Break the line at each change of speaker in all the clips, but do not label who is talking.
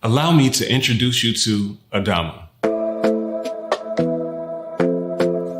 Allow me to introduce you to ADAMA.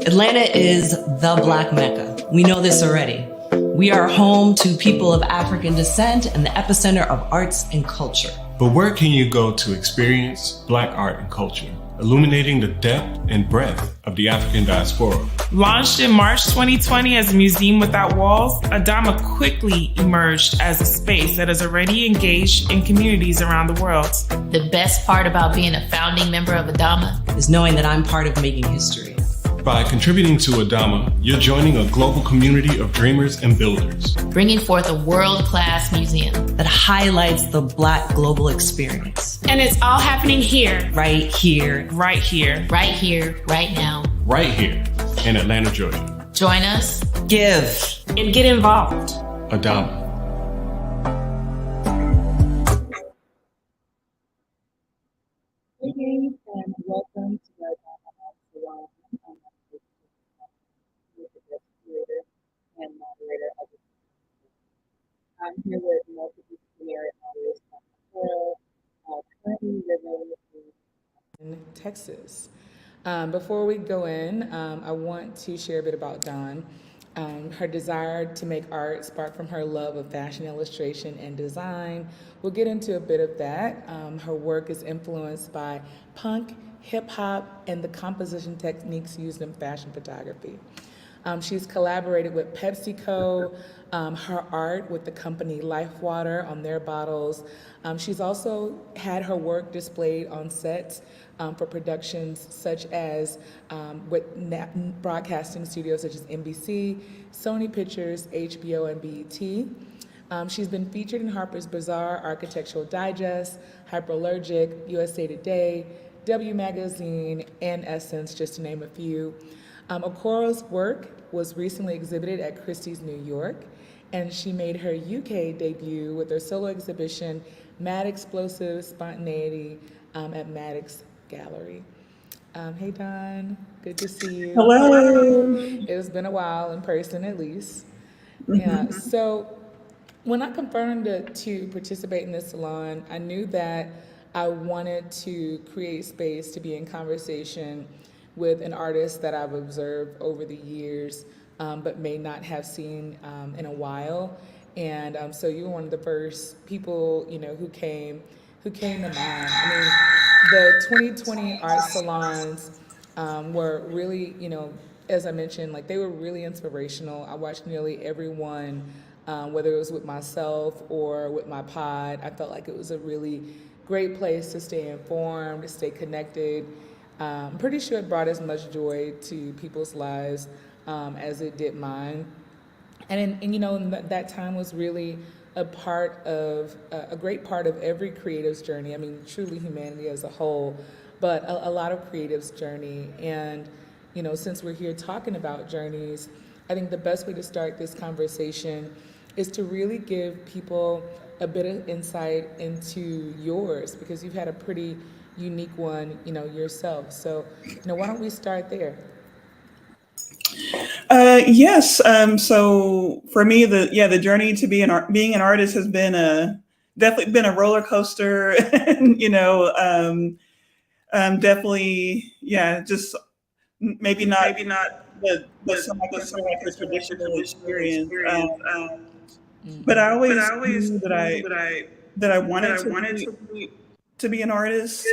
Atlanta is the Black Mecca. We know this already. We are home to people of African descent and the epicenter of arts and culture.
But where can you go to experience Black art and culture, illuminating the depth and breadth of the African Diaspora?
Launched in March 2020 as a museum without walls, ADAMA quickly emerged as a space that is already engaged in communities around the world.
The best part about being a founding member of ADAMA
is knowing that I'm part of making history.
By contributing to ADAMA, you're joining a global community of dreamers and builders,
bringing forth a world-class museum
that highlights the Black global experience.
And it's all happening here.
Right here.
Right here.
Right here, right now.
Right here in Atlanta, Georgia.
Join us.
Give.
And get involved.
ADAMA.
Greetings and welcome to the Salon. I'm the curator and moderator of the I'm here with multidisciplinary artist Okoro, currently living in Texas. Before we go in, I want to share a bit about Dawn. Her desire to make art sparked from her love of fashion illustration and design. We'll get into a bit of that. Her work is influenced by punk, hip hop, and the composition techniques used in fashion photography. She's collaborated with PepsiCo, her art with the company Life Water on their bottles. She's also had her work displayed on sets for productions such as with broadcasting studios such as NBC, Sony Pictures, HBO, and BET. She's been featured in Harper's Bazaar, Architectural Digest, Hyperallergic, USA Today, W Magazine, and Essence, just to name a few. Okoro's work was recently exhibited at Christie's New York, and she made her UK debut with her solo exhibition, Mad Explosive Spontaneity, at Maddox Gallery. Hey, Dawn, good to see you.
Hello.
It's been a while, in person at least. Yeah, so when I confirmed to participate in this salon, I knew that I wanted to create space to be in conversation with an artist that I've observed over the years, but may not have seen in a while. And so you were one of the first people, who came to mind. I mean, the 2020 art salons were really, as I mentioned, they were really inspirational. I watched nearly every one, whether it was with myself or with my pod. I felt like it was a really great place to stay informed, to stay connected. I'm pretty sure it brought as much joy to people's lives as it did mine. And that time was really a great part of every creative's journey. I mean, truly humanity as a whole, but a lot of creatives' journey. And, since we're here talking about journeys, I think the best way to start this conversation is to really give people a bit of insight into yours, because you've had a pretty unique one, yourself. So, why don't we start there?
Yes. So for me, the journey to being an artist has been definitely been a roller coaster, and definitely, just maybe not the traditional experience. But I always knew that I wanted to be an artist,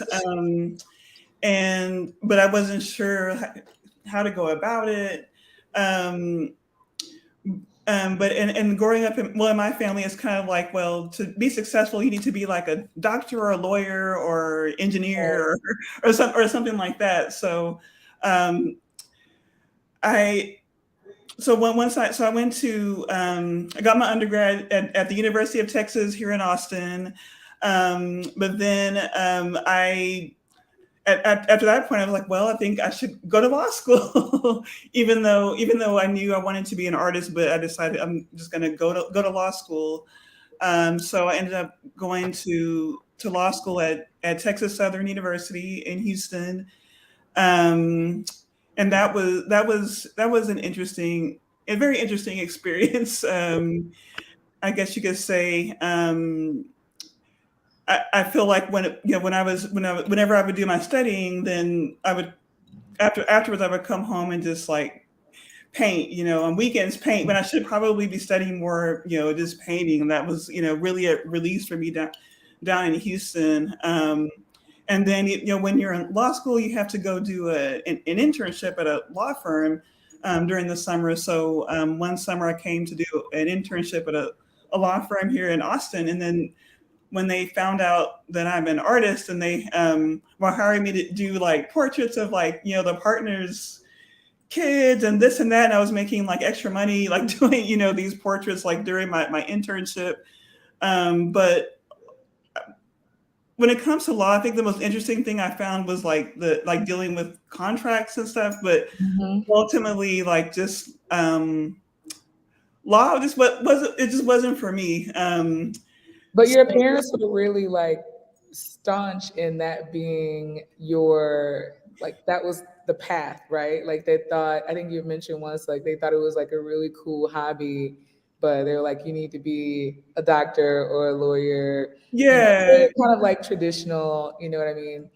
but I wasn't sure how to go about it. But growing up in my family is kind of like, well, to be successful, you need to be like a doctor or a lawyer or engineer or something like that. So I went to I got my undergrad at the University of Texas here in Austin. But then after that point, I was like, well, I think I should go to law school, even though I knew I wanted to be an artist, but I decided I'm just going to go to law school. So I ended up going to law school at Texas Southern University in Houston. And that was a very interesting experience. I guess you could say, I feel like whenever I would do my studying, then I would afterwards I would come home and just like paint, on weekends paint, but I should probably be studying more, just painting. And that was, really a release for me down in Houston. And then, when you're in law school, you have to go do an internship at a law firm during the summer. So one summer I came to do an internship at a law firm here in Austin. And then when they found out that I'm an artist and they were hiring me to do like portraits of like, the partners' kids and this and that. And I was making like extra money, like doing, these portraits like during my internship. But when it comes to law, I think the most interesting thing I found was like dealing with contracts and stuff. But ultimately, like just law just wasn't for me.
But your parents were really like staunch in that being your, like, that was the path, right? Like they thought, I think you mentioned once, like they thought it was like a really cool hobby, but they were like, you need to be a doctor or a lawyer.
Yeah.
Kind of like traditional, you know what I mean?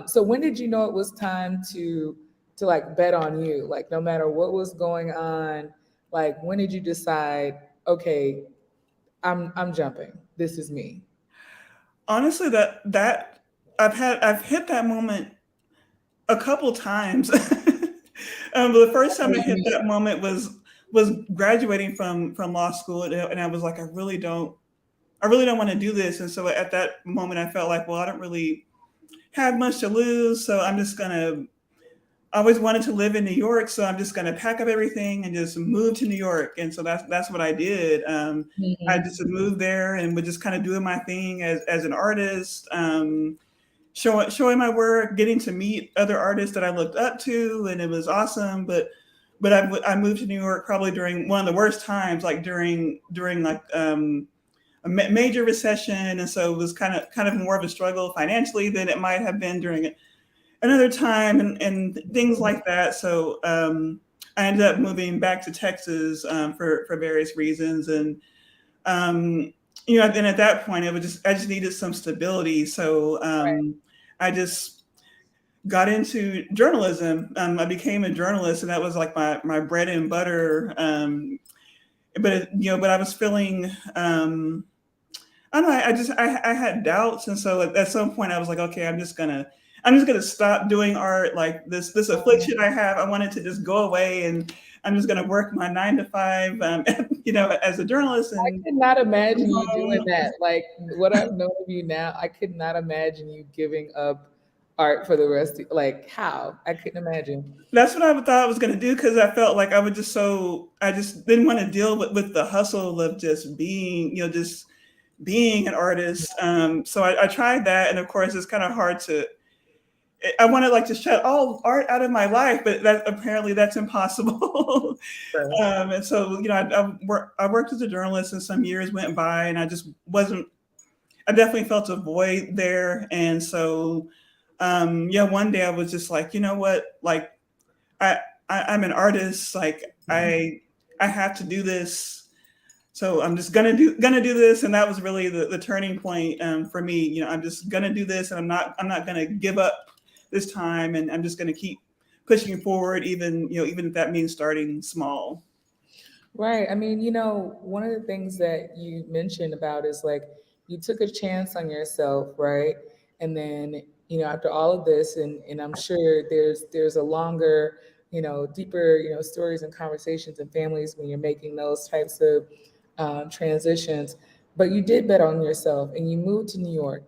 So when did you know it was time to like bet on you? Like no matter what was going on, like when did you decide, okay, I'm jumping. This is me.
Honestly, that I've hit that moment a couple times. But the first time I hit that moment was graduating from law school, and I was like, I really don't want to do this. And so at that moment, I felt like, well, I don't really have much to lose, so I'm just gonna. I always wanted to live in New York, so I'm just gonna pack up everything and just move to New York. And so that's what I did. I just moved there and was just kind of doing my thing as an artist. Showing my work, getting to meet other artists that I looked up to, and it was awesome. But I moved to New York probably during one of the worst times, like during like a major recession, and so it was kind of more of a struggle financially than it might have been during another time, and things like that. So I ended up moving back to Texas for various reasons, and then at that point I just needed some stability. So I just got into journalism. I became a journalist, and that was like my bread and butter. But I was feeling, I don't know, I had doubts, and so at some point I was like, okay, I'm just gonna stop doing art. Like this affliction I have, I want it to just go away, and I'm just gonna work my 9 to 5, as a journalist. And
I could not imagine you doing that. Like what I've known of you now, I could not imagine you giving up art for the rest of, like how? I couldn't imagine.
That's what I thought I was gonna do, because I felt like I just didn't want to deal with the hustle of just being, just being an artist. So I tried that, and of course it's kind of hard to. I want to like to shut all art out of my life, but that's impossible. And so, I worked as a journalist, and some years went by, and I definitely felt a void there. And so, one day I was just like, you know what, like I'm an artist, like I have to do this. So I'm just gonna do this, and that was really the turning point for me. I'm just gonna do this, and I'm not gonna give up this time, and I'm just going to keep pushing forward, even if that means starting small.
Right. I mean, one of the things that you mentioned about is like you took a chance on yourself, right? And then, after all of this, and I'm sure there's a longer, deeper, stories and conversations and families when you're making those types of transitions. But you did bet on yourself, and you moved to New York,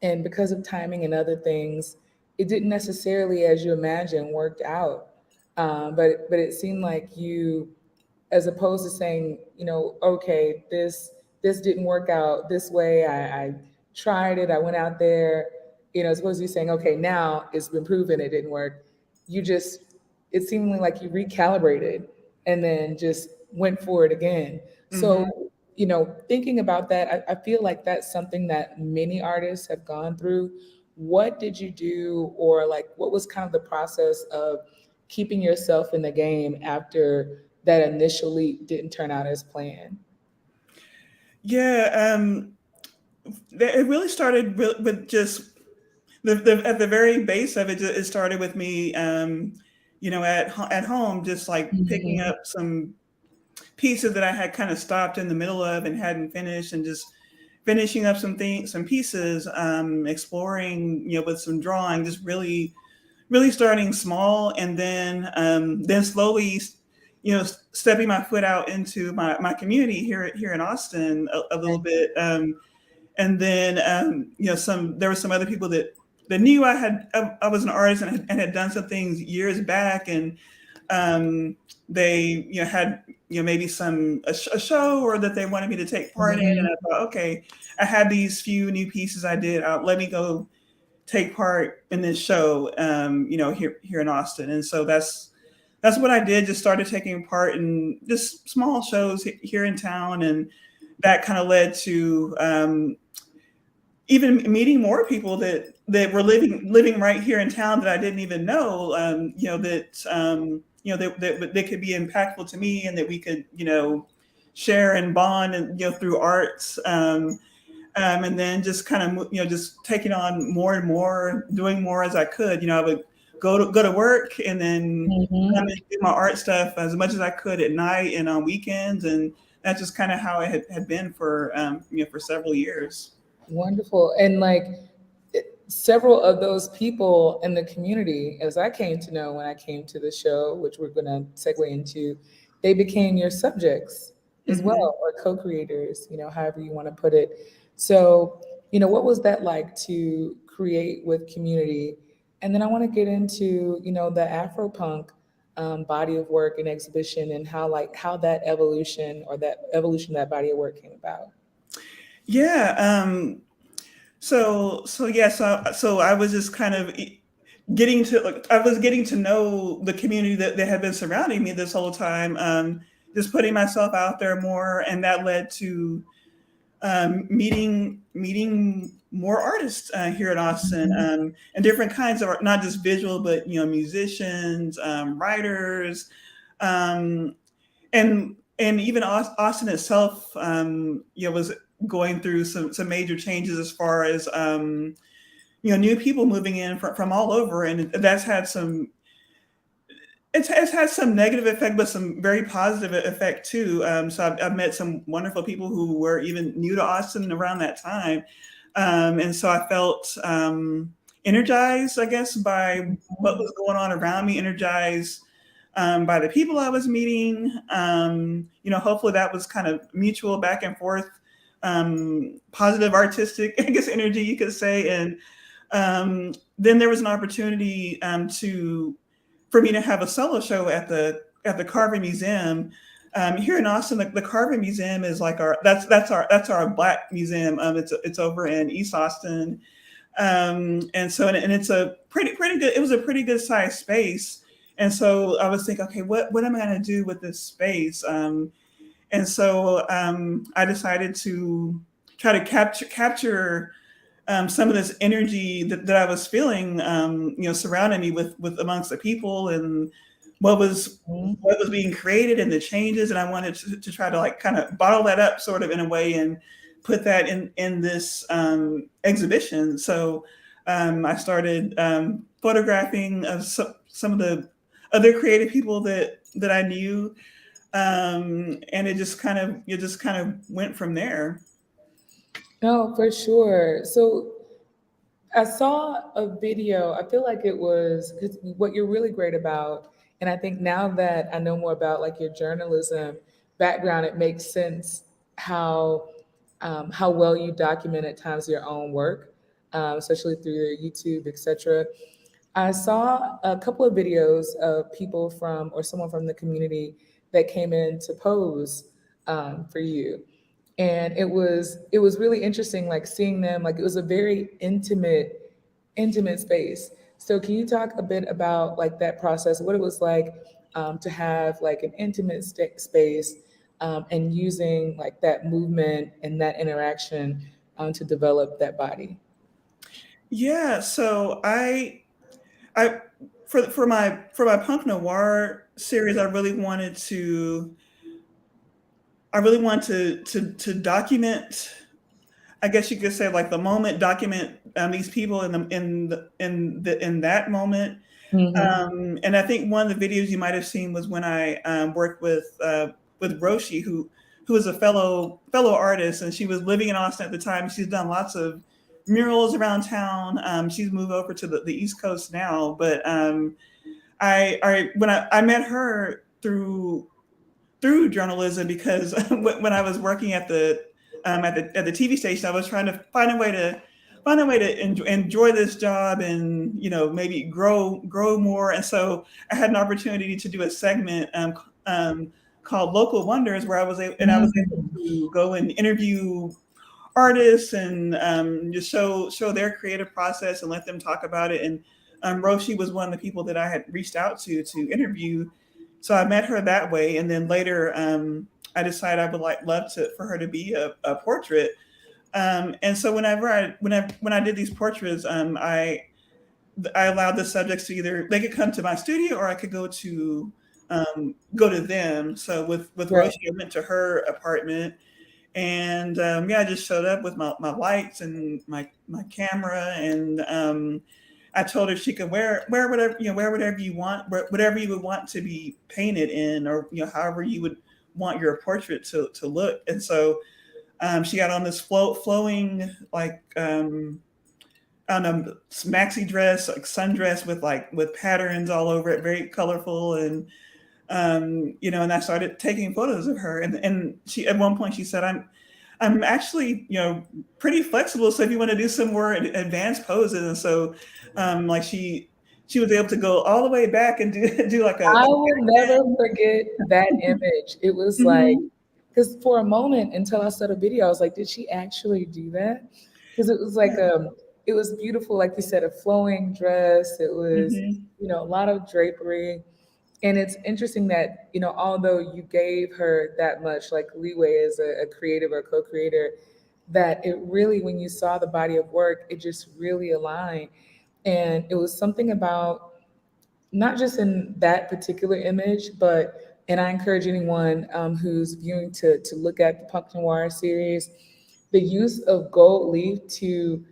and because of timing and other things, it didn't necessarily, as you imagined, worked out. But it seemed like you, as opposed to saying, okay, this didn't work out this way. I tried it. I went out there, as opposed to you saying, okay, now it's been proven it didn't work. It seemed like you recalibrated and then just went for it again. Mm-hmm. So, thinking about that, I feel like that's something that many artists have gone through. What did you do, or like what was kind of the process of keeping yourself in the game after that initially didn't turn out as planned?
Yeah, it really started with just at the very base of it. It started with me, at home, just like picking
Mhm.
up some pieces that I had kind of stopped in the middle of and hadn't finished, and just finishing up some pieces, exploring, with some drawing, just really starting small, and then slowly, stepping my foot out into my community here in Austin a little bit, and then there were some other people that knew I was an artist and had done some things years back, and they had maybe a show or that they wanted me to take part in, and
Mhm.
I thought, okay, I had these few new pieces I did out, let me go take part in this show, here in Austin. And so that's what I did. Just started taking part in just small shows here in town, and that kind of led to, even meeting more people that were living right here in town that I didn't even know, that could be impactful to me, and that we could, share and bond, and through arts. And then just kind of, just taking on more and more, doing more as I could. I would go to work, and then come
Mhm.
and do my art stuff as much as I could at night and on weekends, and that's just kind of how it had been for, for several years.
Wonderful. And like several of those people in the community, as I came to know when I came to the show, which we're going to segue into, they became your subjects as
Hmm.
well, or co-creators, however you want to put it. So, what was that like to create with community? And then I want to get into, the Afropunk body of work and exhibition, and how that evolution, or that evolution of that body of work came about.
Yeah. So I was just kind of I was getting to know the community that had been surrounding me this whole time. Just putting myself out there more, and that led to, meeting more artists here in Austin,
Mhm.
and different kinds of art, not just visual, but musicians, writers, um, and even Austin itself, was going through some major changes as far as, new people moving in from all over, and that's had some. It's had some negative effect, but some very positive effect too. So I've met some wonderful people who were even new to Austin around that time, and so I felt, energized, I guess, by what was going on around me. Energized, by the people I was meeting. Hopefully that was kind of mutual back and forth, positive artistic, I guess, energy, you could say. And then there was an opportunity, for me to have a solo show at the Carving Museum. Here in Austin, the Carving Museum is like our Black museum. It's over in East Austin, and it's a pretty good. It was a pretty good sized space, and so I was thinking, okay, what am I going to do with this space? And so, I decided to try to capture, some of this energy that I was feeling, surrounding me with amongst the people, and what was
Mhm.
what was being created, and the changes. And I wanted to try to, like, kind of bottle that up, sort of, in a way, and put that in this, exhibition. So, I started, photographing of some of the other creative people that I knew, and it just kind of went from there.
No, for sure. So I saw a video. I feel like it was, 'cause what you're really great about, and I think now that I know more about like your journalism background, it makes sense how well you document at times your own work, especially through your YouTube, etc. I saw a couple of videos of people from, or someone from the community that came in to pose for you, and it was really interesting, like seeing them. Like it was a very intimate space. So can you talk a bit about like that process, what it was like to have like an intimate space, and using like that movement and that interaction to develop that body?
Yeah. So I for my punk noir series, I really wanted to document, I guess you could say like the moment, document these people in that moment. And I think one of the videos you might have seen was when I worked with Roshi, who was a fellow artist, and she was living in Austin at the time. She's done lots of murals around town. She's moved over to the East Coast now, but when I met her through journalism, because when I was working at the TV station, I was trying to find a way to enjoy this job and maybe grow more. And so I had an opportunity to do a segment called Local Wonders, where I was able to go and interview artists and just show their creative process and let them talk about it. And Roshi was one of the people that I had reached out to interview. So I met her that way, and then later I decided I would love for her to be a portrait. And so when I did these portraits, I allowed the subjects to they could come to my studio, or I could go to them. So with
Right.
Roshi, I went to her apartment, and I just showed up with my lights and my camera, and I told her she could wear whatever you want, whatever you would want to be painted in, or however you would want your portrait to look. And so she got on this flowing like maxi dress, like sundress with patterns all over it, very colorful, and and I started taking photos of her, and she, at one point she said, I'm actually, pretty flexible. So if you want to do some more advanced poses. And so, like she was able to go all the way back and do like
I will never forget that image. It was like, because for a moment until I saw the video, I was like, did she actually do that? Because it was like, it was beautiful. Like you said, a flowing dress. It was, a lot of drapery. And it's interesting that, although you gave her that much like leeway as a creative or co-creator, that it really, when you saw the body of work, it just really aligned. And it was something about, not just in that particular image, and I encourage anyone who's viewing to look at the Punk Noir series, the use of gold leaf to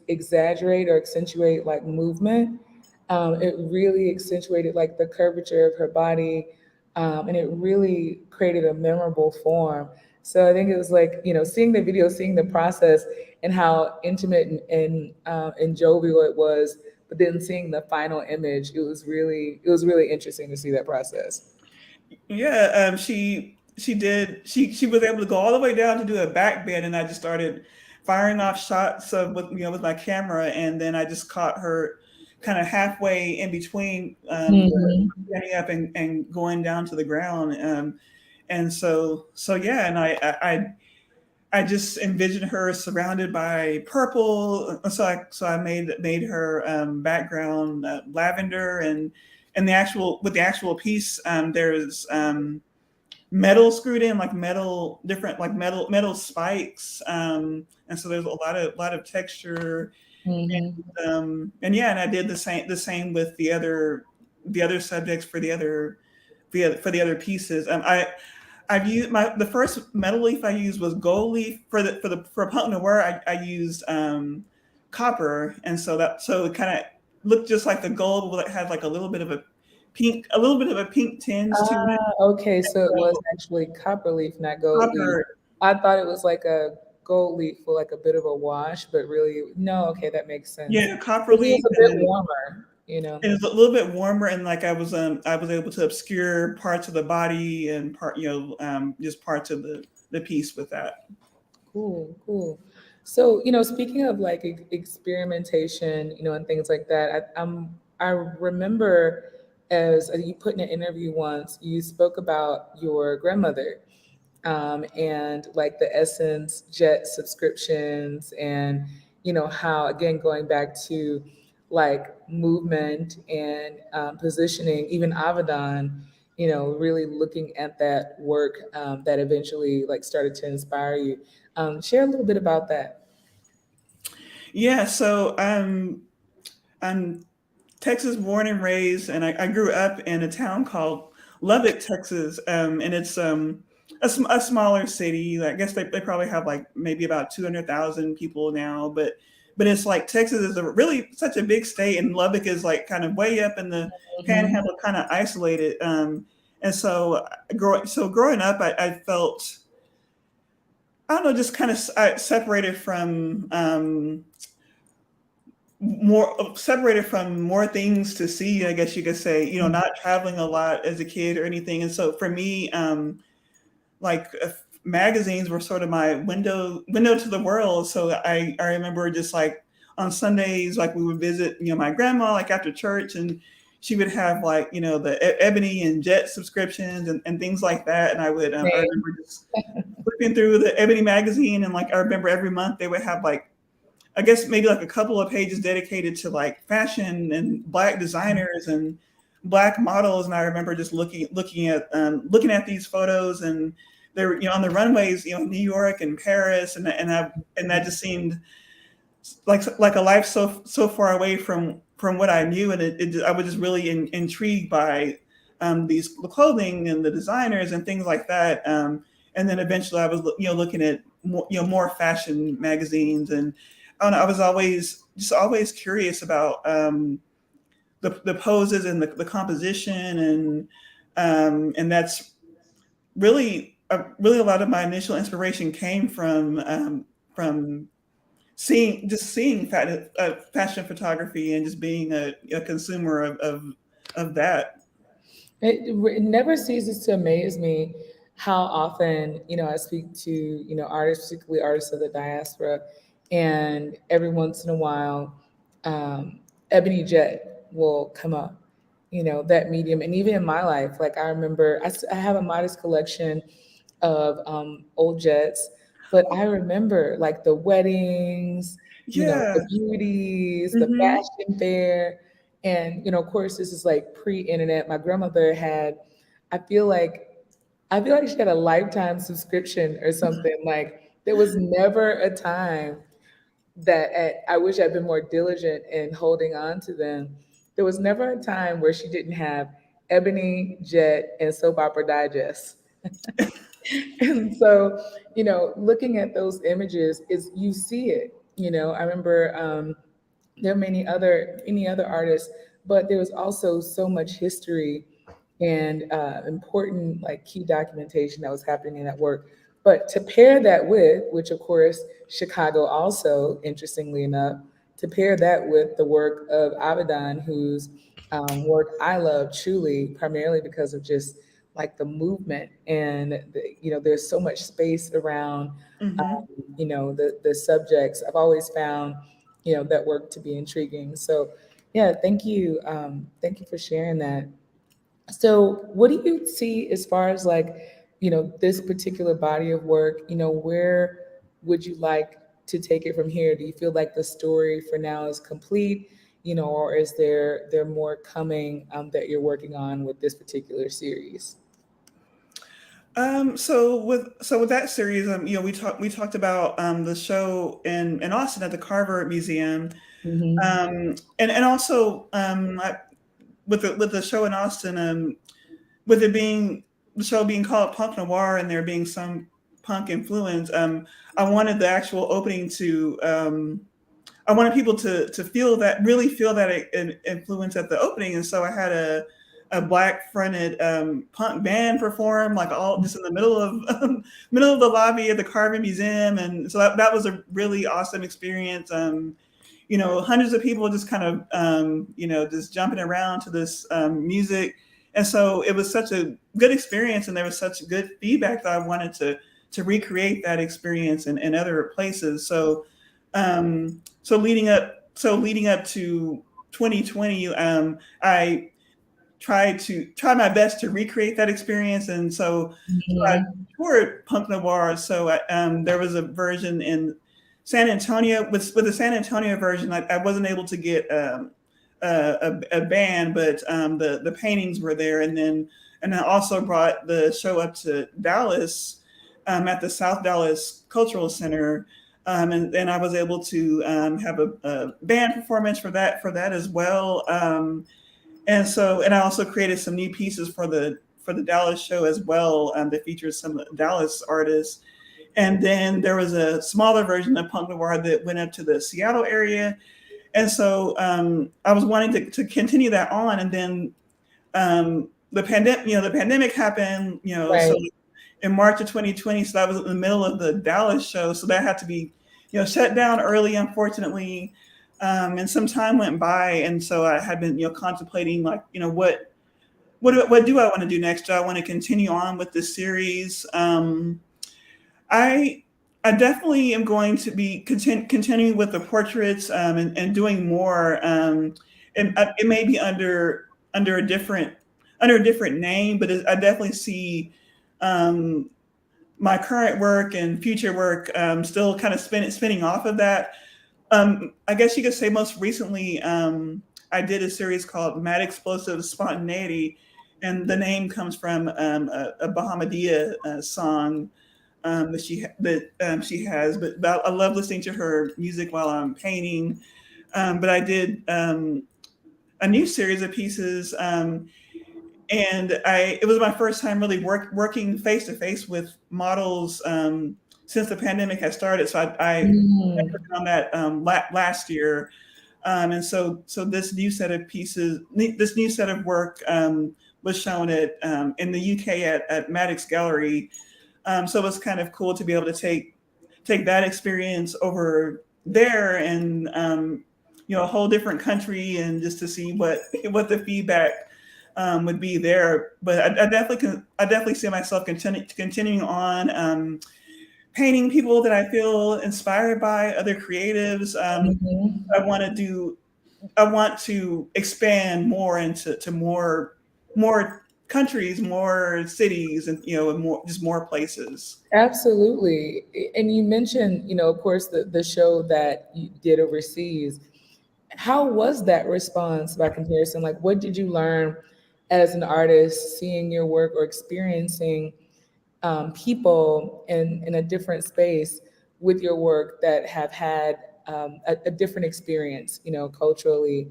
exaggerate or accentuate like movement. It really accentuated like the curvature of her body, and it really created a memorable form. So I think it was like, seeing the video, seeing the process and how intimate and jovial it was, but then seeing the final image, it was really interesting to see that process.
Yeah, she was able to go all the way down to do a back bend, and I just started firing off shots with my camera, and then I just caught her kind of halfway in between getting up and going down to the ground, and so yeah, and I just envisioned her surrounded by purple, so I made her background lavender, and the actual piece, there's metal screwed in, like metal spikes, and so there's a lot of texture. And I did the same with the other subjects for the other pieces. I've used the first metal leaf I used was gold leaf. For Punk Noir, I used copper, and so it kind of looked just like the gold, but it had like a little bit of a pink tinge to it.
Okay, so it was actually copper leaf, not gold leaf. I thought it was like a gold leaf with like a bit of a wash, but really, no. Okay, that makes sense.
Yeah, copper leaf.
It's a bit warmer,
It was a little bit warmer, and like I was able to obscure parts of the body and just parts of the piece with that.
Cool. So, speaking of like experimentation, and things like that, I remember, as you put in an interview once, you spoke about your grandmother, and like the Essence Jet subscriptions, and how, again, going back to like movement and positioning, even Avedon, really looking at that work that eventually like started to inspire you. Share a little bit about that.
Yeah, so I'm Texas born and raised, and I grew up in a town called Lubbock, Texas, and it's a a smaller city. I guess they probably have like maybe about 200,000 people now, but it's like Texas is really such a big state, and Lubbock is like kind of way up in the
Mhm.
panhandle, kind of isolated. And so growing up, I felt, I don't know, just kind of separated from more things to see, I guess you could say, not traveling a lot as a kid or anything. And so for me, like magazines were sort of my window to the world. So I remember just like on Sundays, like we would visit, my grandma, like after church, and she would have like, the Ebony and Jet subscriptions and things like that. And I
Same.
remember just flipping through the Ebony magazine, and like I remember every month they would have like, I guess maybe like a couple of pages dedicated to like fashion and Black designers and Black models. And I remember just looking at these photos, and they were, on the runways, New York and Paris, and that just seemed like a life so far away from what I knew. And I was just really intrigued by these the clothing and the designers and things like that. And then eventually I was looking at more fashion magazines, and I don't know, I was always curious about the poses and the composition, and that's really a lot of my initial inspiration came from seeing fashion photography and just being a consumer of that.
It never ceases to amaze me how often, I speak to, artists, particularly artists of the diaspora, and every once in a while, Ebony Jet will come up, that medium. And even in my life, like I remember, I have a modest collection of old jets, but I remember like the weddings,
Yeah.
the beauties, the
Hmm.
fashion fair. And, of course, this is like pre-internet. My grandmother had, I feel like, she had a lifetime subscription or something. Like there was never a time I wish I'd been more diligent in holding on to them. There was never a time where she didn't have Ebony, Jet, and Soap Opera Digest. And so, looking at those images is you see it. I remember there are many other artists, but there was also so much history and important like key documentation that was happening in that work. But to pair that with, which of course Chicago also, interestingly enough, to pair that with the work of Abadan, whose work I love truly, primarily because of just like the movement and there's so much space around
Hmm.
the subjects. I've always found that work to be intriguing. So yeah, thank you for sharing that. So what do you see as far as like, this particular body of work, where would you like to take it from here? Do you feel like the story for now is complete, or is there more coming that you're working on with this particular series?
So with that series, we talked about the show in Austin at the Carver Museum,
Mm-hmm.
and also with the show in Austin, with it being the show being called Punk Noir and there being some punk influence, I wanted the actual opening to I wanted people to really feel that influence at the opening, and so I had a black fronted punk band perform like all just in the middle of middle of the lobby of the Carving Museum, and so that was a really awesome experience. Hundreds of people just kind of just jumping around to this music, and so it was such a good experience, and there was such good feedback that I wanted to recreate that experience in other places. So leading up to 2020, I try my best to recreate that experience, and so I
Mm-hmm.
toured Punk Noir. So there was a version in San Antonio. With the San Antonio version, I wasn't able to get a band, but the paintings were there, and I also brought the show up to Dallas at the South Dallas Cultural Center. And then I was able to have a band performance for that as well. And I also created some new pieces for the Dallas show as well, that features some Dallas artists. And then there was a smaller version of Punk Noir that went up to the Seattle area. And so I was wanting to continue that on. And then the pandemic happened,
Right.
so in March of 2020, so that was in the middle of the Dallas show. So that had to be, shut down early, unfortunately. And some time went by. And so I had been, contemplating what do I want to do next? Do I want to continue on with this series? I definitely am going to be continuing with the portraits and doing more. And it may be under a different name, but I definitely see my current work and future work still kind of spinning off of that. I guess you could say most recently I did a series called Mad Explosive Spontaneity, and the name comes from a Bahamadia song that she has. But I love listening to her music while I'm painting. But I did a new series of pieces, and it was my first time really working face to face with models since the pandemic had started. So I worked on that last year. And so this new set of pieces, this new set of work was shown in the UK at Maddox Gallery. So it was kind of cool to be able to take that experience over there and a whole different country, and just to see what the feedback would be there. But I definitely see myself continuing on painting people that I feel inspired by, other creatives. I want to expand more into more countries, more cities, and more places.
Absolutely. And you mentioned, of course, the show that you did overseas. How was that response by comparison? Like, what did you learn as an artist seeing your work or experiencing people in a different space with your work that have had a different experience, culturally,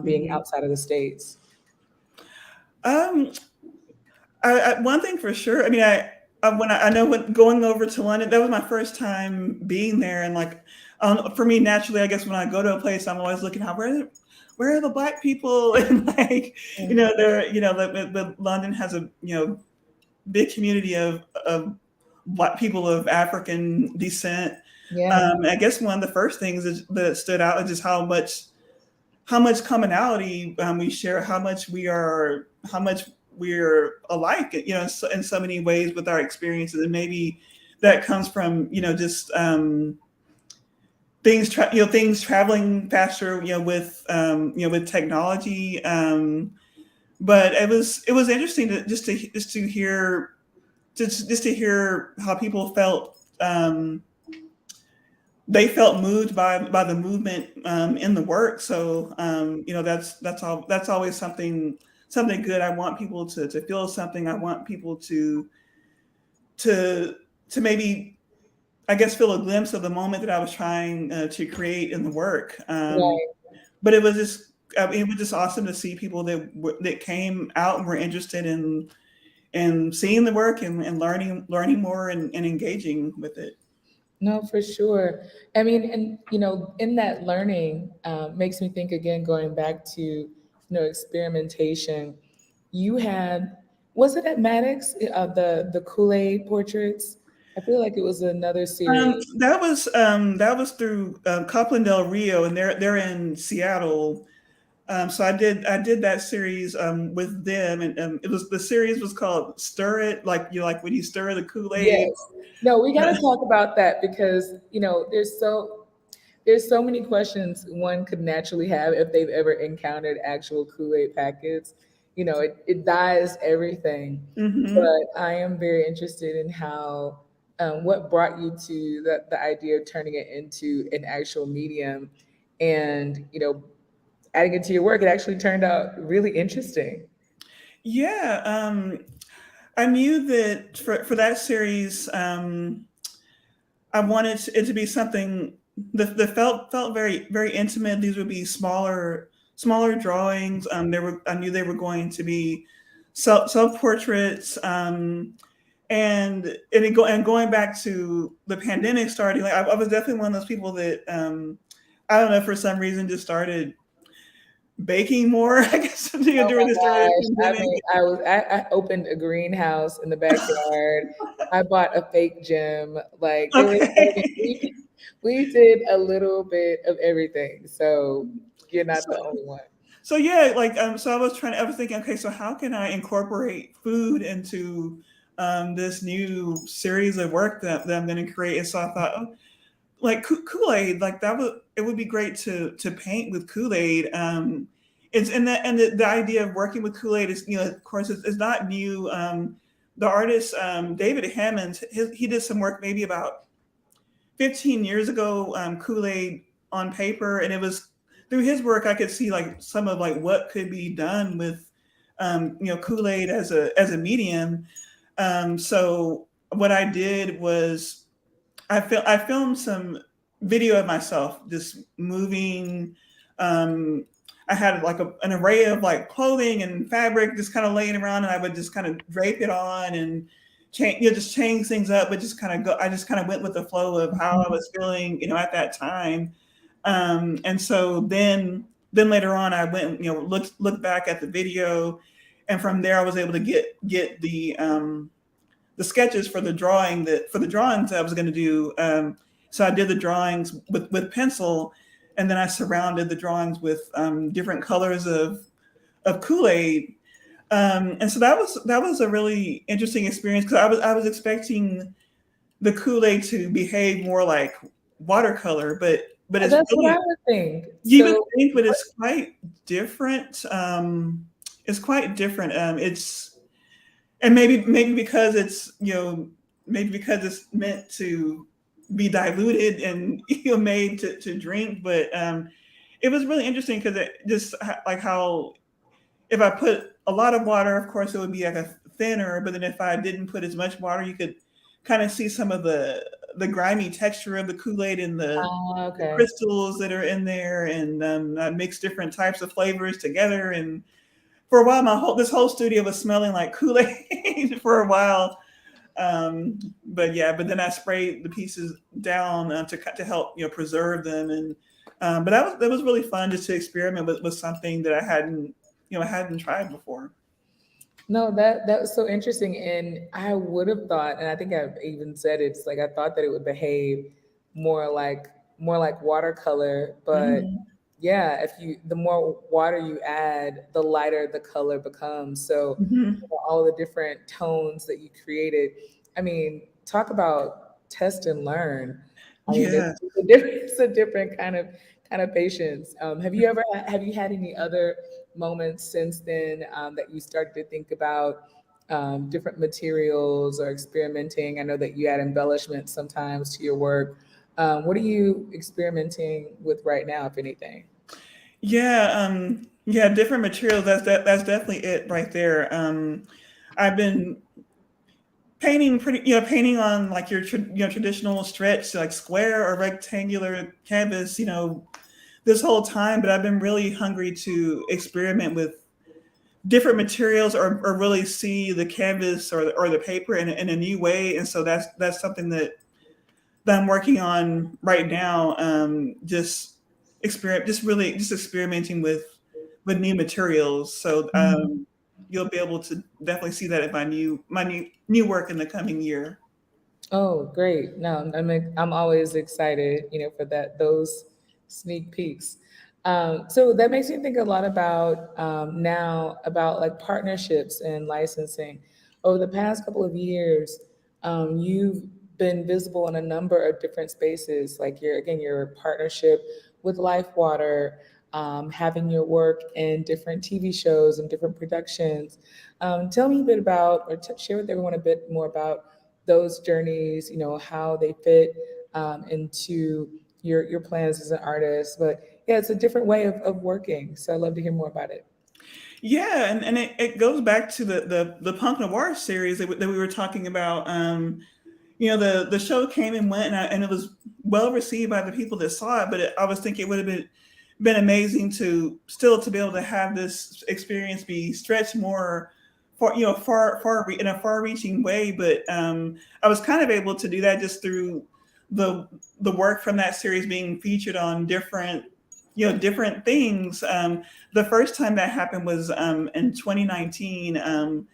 being outside of the States?
One thing for sure. I mean, when going over to London, that was my first time being there, and for me, naturally, I guess when I go to a place, I'm always looking out where are the Black people, and London has a big community of Black people of African descent.
Yeah.
I guess one of the first things that stood out is just how much commonality we share, how much we're alike, in so many ways with our experiences. And maybe that comes from, just things traveling faster, with technology. But it was interesting to hear how people felt. They felt moved by the movement in the work. So that's always something good. I want people to feel something. I want people to maybe, I guess, feel a glimpse of the moment that I was trying to create in the work.
Right.
But it was just awesome to see people that came out and were interested in seeing the work and learning more and engaging with it.
No, for sure. I mean, and in that learning makes me think again, going back to experimentation. You had, was it at Maddox, the Kool-Aid portraits? I feel like it was another series.
That was through Copeland Del Rio, and they're in Seattle. So I did that series with them, and the series was called Stir It, like when you stir the Kool-Aid.
Yes. No, we got to talk about that because there's so many questions one could naturally have if they've ever encountered actual Kool-Aid packets. It dyes everything.
Mm-hmm.
But I am very interested in how what brought you to the idea of turning it into an actual medium, and adding it to your work. It actually turned out really interesting.
Yeah, I knew that for that series, I wanted it to be something that felt very, very intimate. These would be smaller drawings. I knew they were going to be self portraits. And going back to the pandemic starting, like I was definitely one of those people that I don't know, for some reason just started baking more, I guess,
Oh
during
my
the start of the
gosh. I
pandemic.
mean, I opened a greenhouse in the backyard. I bought a fake gym. Like there was, I mean,
Okay.
we did a little bit of everything. So you're not
So,
the only one.
so yeah, like so I was thinking, okay, so how can I incorporate food into this new series of work that I'm going to create? And so I thought, oh, like Kool-Aid, like it would be great to paint with Kool-Aid. It's the idea of working with Kool-Aid is, of course, it's not new. The artist David Hammond, he did some work maybe about 15 years ago, Kool-Aid on paper, and it was through his work I could see like some of like what could be done with Kool-Aid as a medium. So what I did was I filmed some video of myself just moving. Um, I had like an array of like clothing and fabric just kind of laying around, and I would just kind of drape it on and just change things up, but just kind of go. I just kind of went with the flow of how I was feeling, at that time. And so then later on, I went, looked back at the video, and from there I was able to get the sketches for the drawings I was going to do. So I did the drawings with pencil, and then I surrounded the drawings with different colors of Kool-Aid. And so that was a really interesting experience because I was expecting the Kool-Aid to behave more like watercolor, but it's
That's what
really,
I would think.
you would
So
think, but it's quite different. It's quite different. It's and maybe because it's maybe because it's meant to be diluted and made to drink, but it was really interesting because it just like how if I put a lot of water, of course it would be like a thinner, but then if I didn't put as much water, you could kind of see some of the grimy texture of the Kool-Aid and the
okay.
crystals that are in there, and I mixed different types of flavors together. And for a while, this whole studio was smelling like Kool-Aid for a while. But then I sprayed the pieces down to help preserve them. And but that was really fun just to experiment with something that I hadn't tried before.
No, that was so interesting. And I would have thought, and I think I've even said it's like I thought that it would behave more like watercolor, but
Mhm.
yeah, the more water you add, the lighter the color becomes. So
Mhm.
all the different tones that you created. I mean, talk about test and learn. I mean,
Yeah.
it's a different kind of patience. Have you had any other moments since then that you started to think about different materials or experimenting? I know that you add embellishments sometimes to your work. What are you experimenting with right now, if anything?
Yeah, different materials. That's definitely it right there. I've been painting on like your traditional stretch, like square or rectangular canvas, this whole time. But I've been really hungry to experiment with different materials or really see the canvas or the paper in a new way. And so that's something that I'm working on right now. Just experimenting with new materials. So you'll be able to definitely see that in my new work in the coming year.
Oh, great. No, I'm always excited, for those sneak peeks. So that makes me think a lot about now about like partnerships and licensing. Over the past couple of years, you've been visible in a number of different spaces, like your partnership with Life Water, having your work in different TV shows and different productions. Tell me a bit about, or share with everyone a bit more about those journeys, how they fit into your plans as an artist. But yeah, it's a different way of working. So I'd love to hear more about it.
Yeah, and it goes back to the Punk Noir series that we were talking about. The show came and went, and it was well received by the people that saw it. But I was thinking it would have been amazing to be able to have this experience be stretched more in a far-reaching way. But I was kind of able to do that just through the work from that series being featured on different things. The first time that happened was in 2019.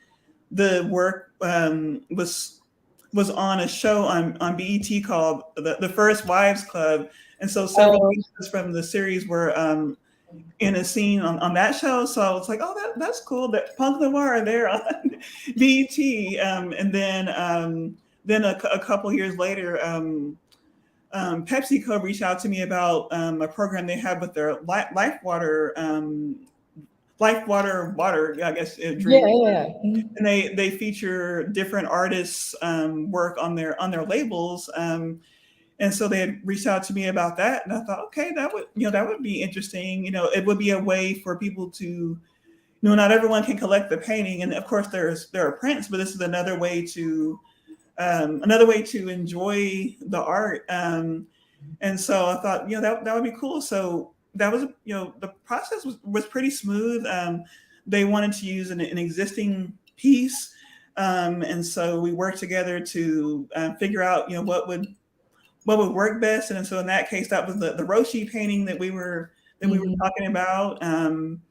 The work was on a show on BET called the First Wives Club, and so several pieces from the series were in a scene on that show. So I was like, oh, that's cool. That Punk Noir are there on BET. And then a couple years later, PepsiCo reached out to me about a program they have with their water, I guess, drink.
Yeah.
And they feature different artists' work on their labels. And so they had reached out to me about that, and I thought, okay, that would be interesting. It would be a way for people to, not everyone can collect the painting, and of course there are prints, but this is another way to enjoy the art. And so I thought, that would be cool. So that was, the process was pretty smooth. They wanted to use an existing piece, and so we worked together to figure out, what would work best. And so in that case, that was the Roshi painting that we were talking about. And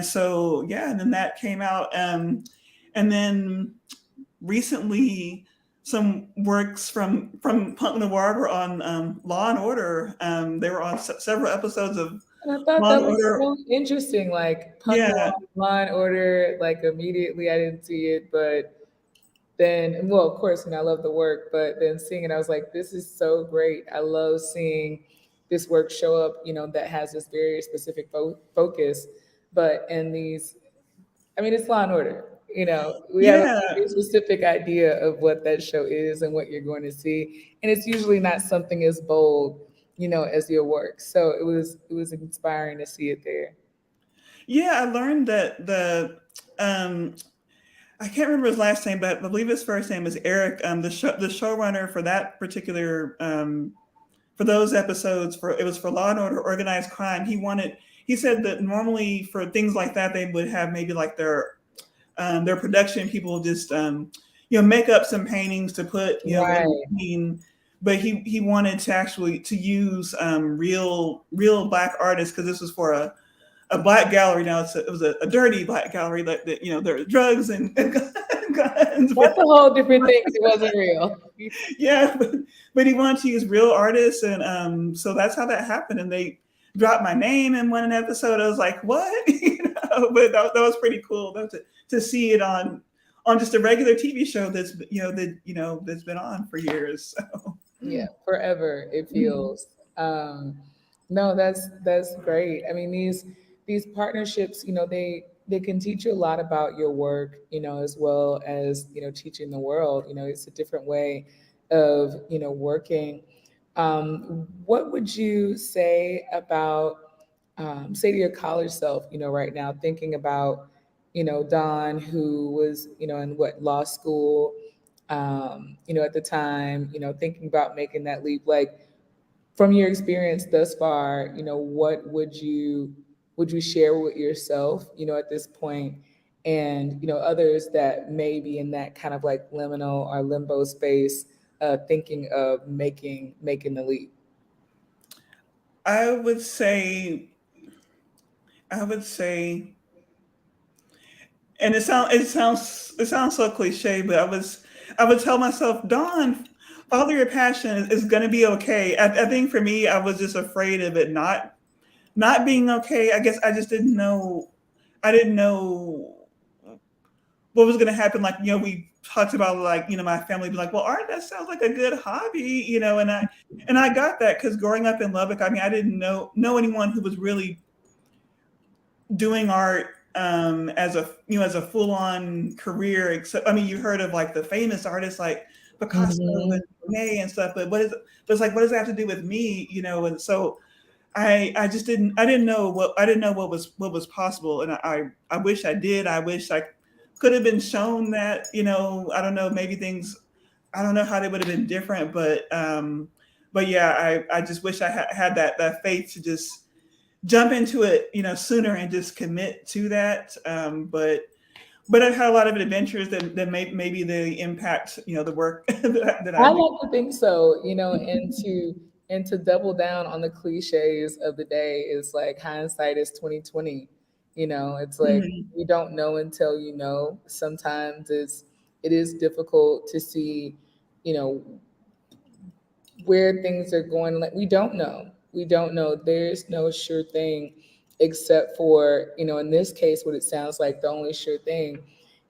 so, yeah, and then that came out. And then recently some works from Punk Noir were on Law and Order. They were on several episodes of
And I thought
Law
that
and
was
Order.
so interesting. Like Punk Noir, Law and Order, like immediately I didn't see it, but then, well, of course, I love the work, but then seeing it, I was like, this is so great. I love seeing this work show up, that has this very specific focus, but in these, it's Law and Order. We have a very specific idea of what that show is and what you're going to see, and it's usually not something as bold, as your work. So it was inspiring to see it there.
Yeah, I learned that I can't remember his last name, but I believe his first name is Eric. The showrunner for that particular for those episodes, it was for Law and Order Organized Crime. He said that normally for things like that, they would have maybe like their production people just make up some paintings to put in the scene. But he wanted to actually to use real Black artists, because this was for a Black gallery. Now it was a dirty Black gallery that there were drugs and guns.
That's a whole different thing. It wasn't real.
Yeah, but he wanted to use real artists, and so that's how that happened. And they dropped my name in one episode. I was like, what? But that was pretty cool to see it on just a regular TV show that's that's been on for years. So.
Yeah, forever it feels. No, that's great. These partnerships, they can teach you a lot about your work, as well as, teaching the world. It's a different way of, working. What would you say about, say to your college self, right now, thinking about, Don, who was, in law school, at the time, thinking about making that leap, like from your experience thus far, what would you share with yourself, at this point, and, others that may be in that kind of like liminal or limbo space, thinking of making the leap?
I would say, and it sounds so cliche, but I would tell myself, Dawn, follow your passion, is going to be okay. I think for me, I was just afraid of it not being okay. I guess I just didn't know. I didn't know what was going to happen. Like, we talked about, like, my family be like, well, art, that sounds like a good hobby, and I got that because growing up in Lubbock, I didn't know anyone who was really doing art as a full-on career, except you heard of like the famous artists like Picasso and Monet and stuff, but it's like, what does that have to do with me? And so I just didn't know what was possible, and I wish I did. I wish I could have been shown that, I don't know, maybe things, I don't know how they would have been different, but yeah, I just wish I had that faith to just jump into it, sooner and just commit to that. but I've had a lot of adventures that maybe they impact, the work that I
I
do.
like to think so, and to double down on the cliches of the day is like hindsight is 2020. It's like
Mhm.
you don't know until you know. Sometimes it is difficult to see, you know, where things are going. Like we don't know. There's no sure thing, except for, in this case, what it sounds like the only sure thing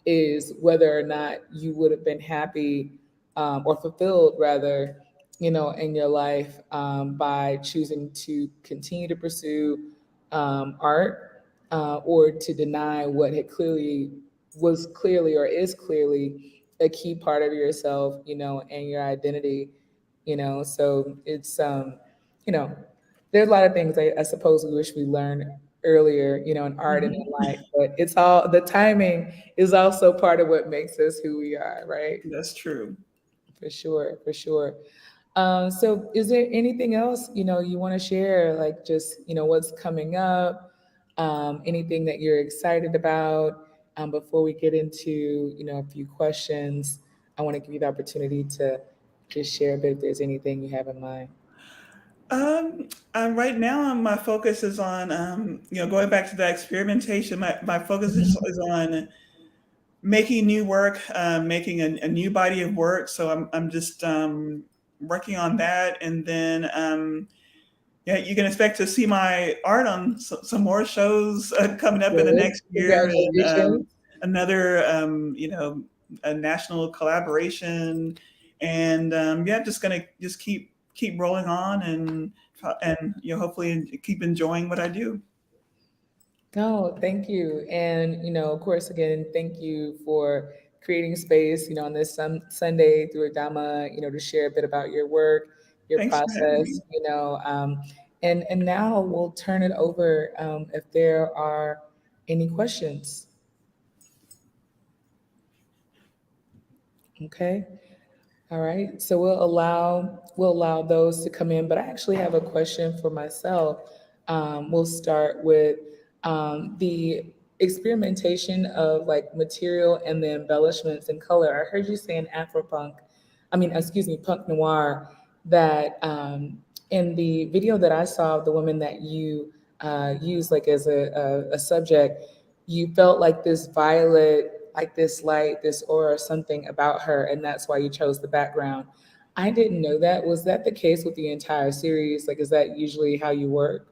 is whether or not you would have been happy, or fulfilled rather, in your life, by choosing to continue to pursue, art, or to deny what had clearly was clearly or is clearly a key part of yourself, and your identity. So it's, you know there's a lot of things I suppose we wish we learned earlier, in art and in
Mhm.
life, but it's all the timing is also part of what makes us who we are, right?
That's true.
For sure, for sure. So is there anything else, you want to share, like just, what's coming up, anything that you're excited about, before we get into, a few questions? I want to give you the opportunity to just share a bit if there's anything you have in mind.
Right now, my focus is on, going back to that experimentation. My focus is on making new work, making a new body of work. So I'm just working on that, and then yeah, you can expect to see my art on some more shows coming up in the
Good.
next year, and
Congratulations.
another a national collaboration, and yeah, just gonna just keep rolling on, and hopefully keep enjoying what I do.
No, thank you. And, of course, again, thank you for creating space, on this Sunday through Adama, to share a bit about your work, your
Thanks for having me.
process, and now we'll turn it over, if there are any questions. Okay. All right, so we'll allow those to come in, but I actually have a question for myself. We'll start with, the experimentation of like material and the embellishments and color. I heard you saying Afropunk, excuse me, punk noir. That, in the video that I saw of the woman that you, used like as a subject, you felt like this violet, like this light, this aura, something about her, and that's why you chose the background. I didn't know that. Was that the case with the entire series? Like, is that usually how you work?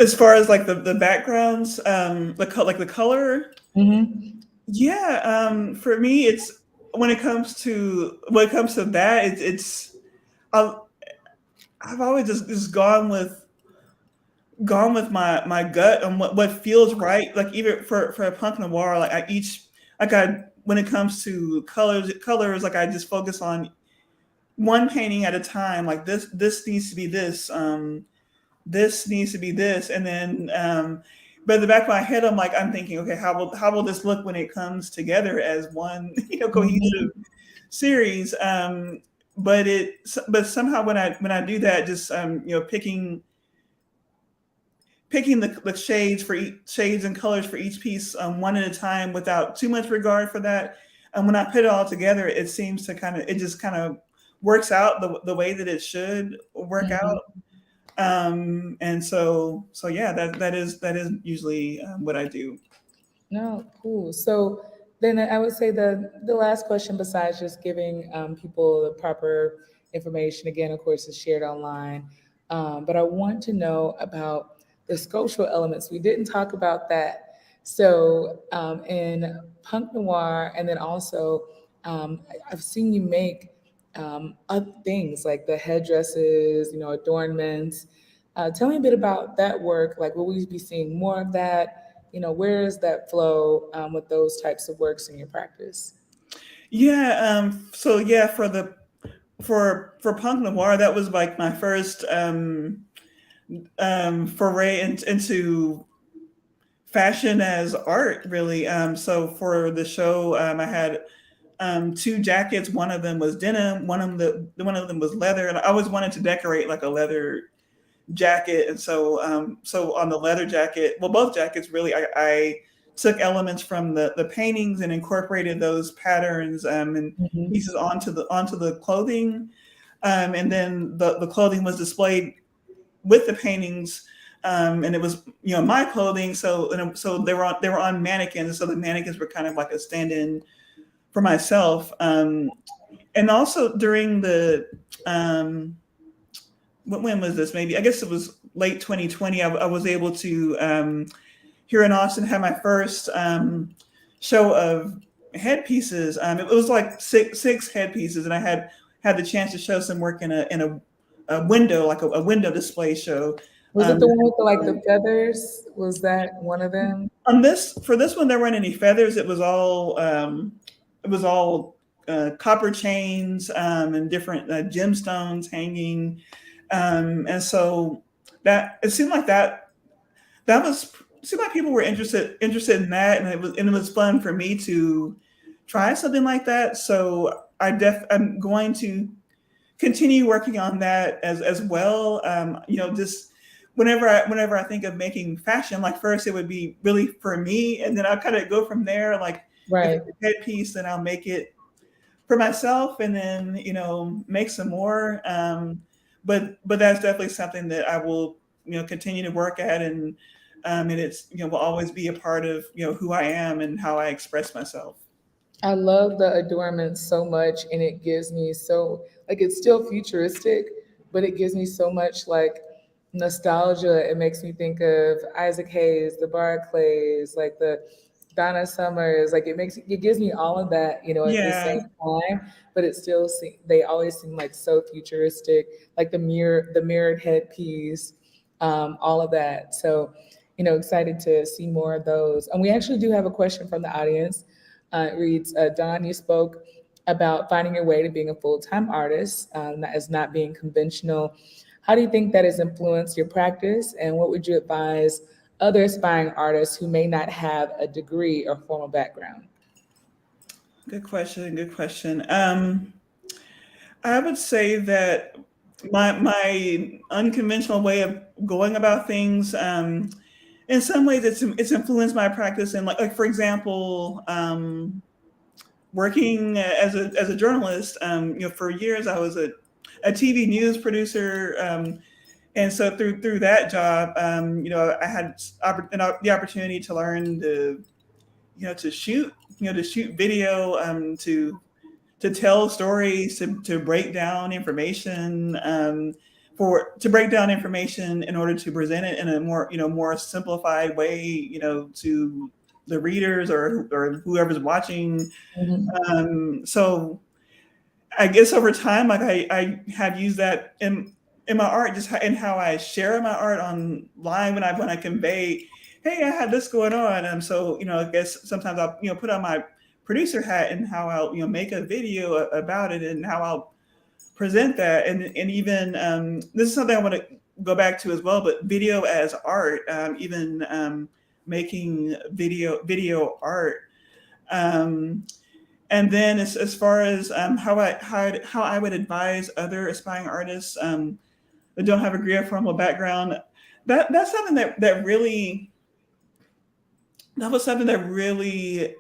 As far as like the backgrounds, like the color,
Mm-hmm.
yeah. For me, it's when it comes to that, it's I've, I've always just gone with my gut and what feels right. Like even for a punk noir, like I when it comes to colors, like I just focus on one painting at a time. Like this needs to be this. This needs to be this, and then but in the back of my head, I'm thinking, okay, how will this look when it comes together as one cohesive
Mm-hmm.
series? But somehow when I do that, just picking the shades and colors for each piece, one at a time without too much regard for that. And when I put it all together, it just kind of works out the way that it should work out.
Mm-hmm.
And so yeah, that is usually what I do.
No, cool. So then I would say the last question, besides just giving, people the proper information, again, of course, is shared online. But I want to know about the sculptural elements. We didn't talk about that. So, in punk noir, and then also, I've seen you make, other things like the headdresses, adornments. Tell me a bit about that work. Like, will we be seeing more of that? Where is that flow, with those types of works in your practice?
Yeah. So yeah, for punk noir, that was like my first foray into fashion as art, really. So for the show, I had two jackets. One of them was denim. One of them was leather, and I always wanted to decorate like a leather jacket. And so on the leather jacket, well, both jackets really, I took elements from the paintings and incorporated those patterns and pieces onto the clothing. And then the clothing was displayed with the paintings, and it was my clothing. So they were on mannequins. So the mannequins were kind of like a stand-in for myself. And also during the when was this? Maybe I guess it was late 2020. I was able to here in Austin have my first show of headpieces. It was like six headpieces, and I had the chance to show some work in a window, like a window display show.
Was it the one with the feathers? Was that one of them?
For this one, there weren't any feathers. It was all copper chains and different gemstones hanging, and so that it seemed like seemed like people were interested in that, and it was fun for me to try something like that. So I'm going to continue working on that as well. Just whenever I think of making fashion, like first it would be really for me, and then I'll kind of go from there. Like if it's a headpiece, then I'll make it for myself, and then make some more. But that's definitely something that I will continue to work at, and it's will always be a part of who I am and how I express myself.
I love the adornments so much, and it gives me it's still futuristic, but it gives me so much nostalgia. It makes me think of Isaac Hayes, the Barclays, like the Donna Summers. It gives me all of that, at the same time, but they always seem like so futuristic, like the mirrored headpiece, all of that. So, excited to see more of those. And we actually do have a question from the audience. It reads, Don, you spoke about finding your way to being a full-time artist as not being conventional. How do you think that has influenced your practice, and what would you advise other aspiring artists who may not have a degree or formal background?
Good question. I would say that my unconventional way of going about things, in some ways it's influenced my practice. And like for example, working as a journalist, for years I was a TV news producer, and so through that job, I had the opportunity to learn to shoot video, to tell stories, to break down information, to break down information in order to present it in a more simplified way, to the readers or whoever's watching. So I guess over time, I have used that in my art, just in how I share my art online when I convey, hey, I had this going on. So, I guess sometimes I'll, put on my producer hat and how I'll, make a video about it and how I'll present that. And even, this is something I want to go back to as well, but video as art, even making video art. And then as far as how I would advise other aspiring artists that don't have a degree or formal background, that's something that was something that really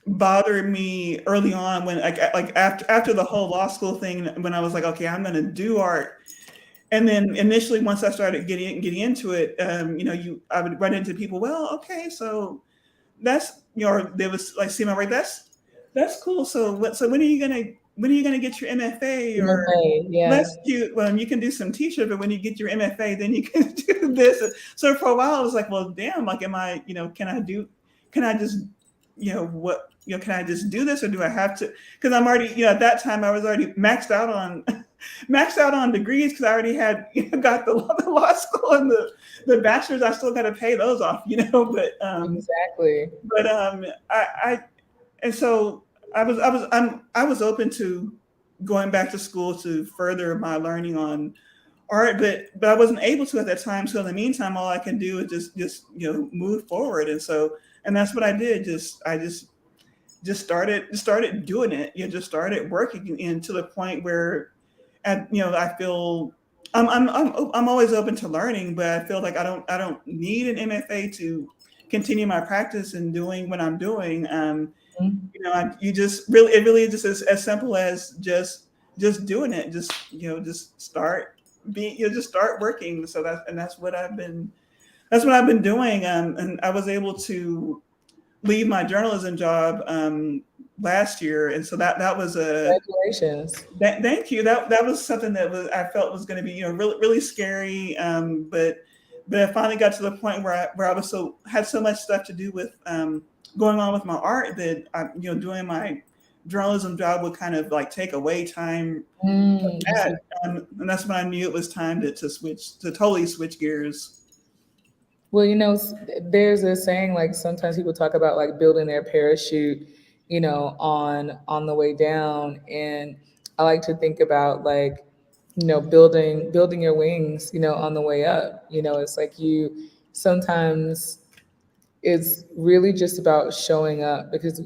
bothered me early on when after the whole law school thing, when I was like, okay, I'm going to do art. And then initially, once I started getting into it, I would run into people. Well, okay, so that's they was like, see my work. That's cool. So when are you gonna get your MFA? Or that's cute. Well, you can do some t-shirt, but when you get your MFA, then you can do this. So for a while, I was like, well, damn. Like, am I? Can I just can I just do this, or do I have to? Because I'm already, at that time, I was already maxed out on degrees, because I already had got the law school and the bachelor's. I still got to pay those off, But
exactly.
But I was open to going back to school to further my learning on art, but I wasn't able to at that time. So in the meantime, all I can do is just move forward, and that's what I did. I just started doing it. Just started working, and to the point where, I feel I'm always open to learning, but I feel like I don't need an MFA to continue my practice and doing what I'm doing.
Mhm.
You know, you just really, it really is just as simple as just doing it. Just, you know, just start being, you know, just start working. So that's what I've been doing. And I was able to leave my journalism job last year, and so that was a
Congratulations.
thank you. That was something that I felt was going to be, you know, really really scary. But I finally got to the point where I was had so much stuff to do with going on with my art that you know, doing my journalism job would kind of like take away time from
I see.
that. And that's when I knew it was time to totally switch gears.
Well, you know, there's a saying like sometimes people talk about like building their parachute, you know, on the way down, and I like to think about like, you know, building your wings, you know, on the way up. You know, it's like you sometimes it's really just about showing up because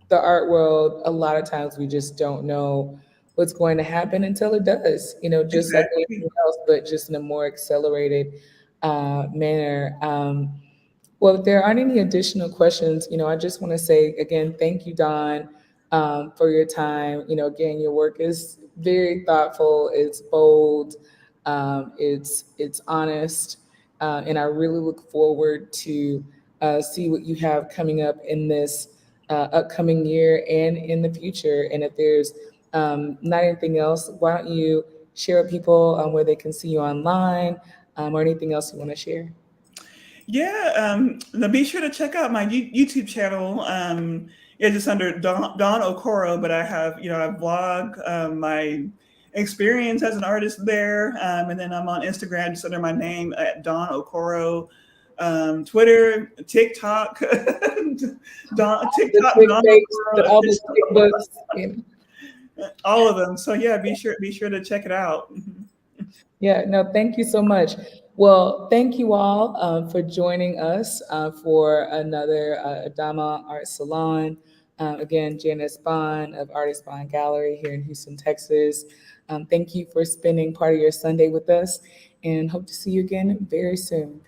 the art world, a lot of times we just don't know what's going to happen until it does, you know, just like
Exactly.
anything else, but just in a more accelerated manner. Well, if there aren't any additional questions, you know, I just want to say again, thank you, Don, for your time. You know, again, your work is very thoughtful, it's bold, it's honest, and I really look forward to see what you have coming up in this upcoming year and in the future. And if there's not anything else, why don't you share with people where they can see you online or anything else you want to share?
Yeah, now be sure to check out my YouTube channel. Yeah, just under Don Okoro, but I have, you know, I vlog my experience as an artist there, and then I'm on Instagram just under my name at Don Okoro, Twitter, TikTok,
The
TikTok,
quick
Don
fakes,
Okoro,
all the quick books. You know.
all of them. So yeah, be sure to check it out.
Yeah, no, thank you so much. Well, thank you all for joining us for another ADAMA Art Salon. Again, Janice Bond of Artist Bond Gallery here in Houston, Texas. Thank you for spending part of your Sunday with us and hope to see you again very soon.